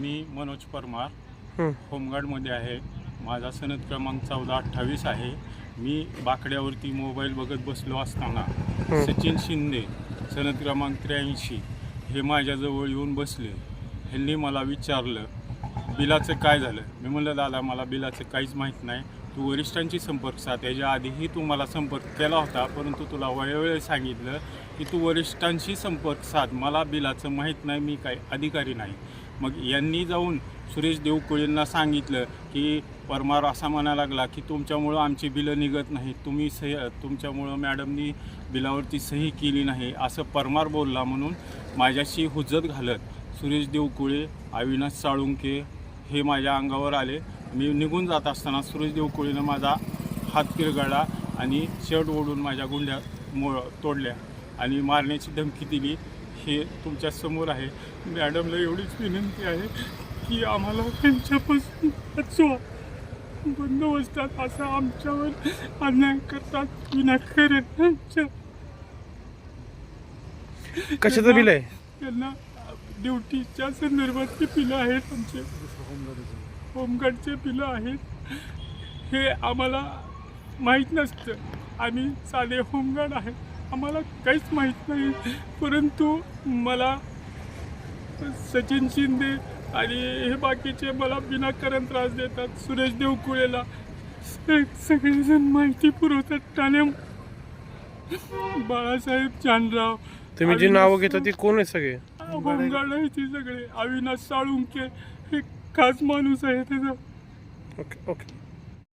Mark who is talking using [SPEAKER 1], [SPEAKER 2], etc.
[SPEAKER 1] मी मनोज परमार
[SPEAKER 2] हं.
[SPEAKER 1] होमगार्डमध्ये आहे. माझा सनद क्रमांक 1428 आहे. मी बाकड्यावरती मोबाईल बघत बसलो असताना सचिन शिंदे सनद क्रमांक 83 हे माझ्याजवळ येऊन बसले. ह्यांनी मला विचारलं बिलाचं काय झालं. मी म्हणलं दादा मला बिलाचं काहीच माहीत नाही, तू वरिष्ठांची संपर्क साध. याच्या आधीही तू मला संपर्क केला होता, परंतु तुला वेळोवेळी सांगितलं की तू वरिष्ठांशी संपर्क साध, मला बिलाचं माहीत नाही, मी काय अधिकारी नाही. मग यांनी जाऊन सुरेश देवकुळेंना सांगितलं की परमार असा म्हणायला लागला की तुमच्यामुळं आमची बिलं निघत नाहीत, तुमच्यामुळं मॅडमनी बिलावरती सही केली नाही असं परमार बोलला. म्हणून माझ्याशी हुज्जत घालत सुरेश देवकुळे, अविनाश साळुंके हे माझ्या अंगावर आले. मी निघून जात असताना सुरेश देवकुळेनं माझा हात पिरगळला आणि शर्ट ओढून माझ्या गुंड्या तोडल्या आणि मारण्याची धमकी दिली. हे तुमच्यासमोर आहे. मॅडमला एवढीच विनंती आहे की आम्हाला त्यांच्यापासून वाचवा. बंदोबस्तात असं आमच्यावर अन्याय करतात. विनाकारण
[SPEAKER 2] कशाचं बिल आहे?
[SPEAKER 1] त्यांना ड्युटीच्या संदर्भातली बिलं आहेत, आमचे होमगार्डचे बिलं आहेत. हे आम्हाला माहीत नसतं. आम्ही साधे होमगार्ड आहे, आम्हाला काहीच माहीत नाही. परंतु मला सचिन शिंदे आणि हे बाकीचे मला विनाकारण त्रास देतात. सुरेश देवकुळेला सगळेजण माहिती पुरवतात. ठाणे बाळासाहेब जानराव,
[SPEAKER 2] तुम्ही जी नावं घेता ती कोण आहे? सगळे
[SPEAKER 1] होमगार्ड आहे ती सगळे. अविनाश साळुंके हे खास माणूस आहे त्याचा.
[SPEAKER 2] ओके.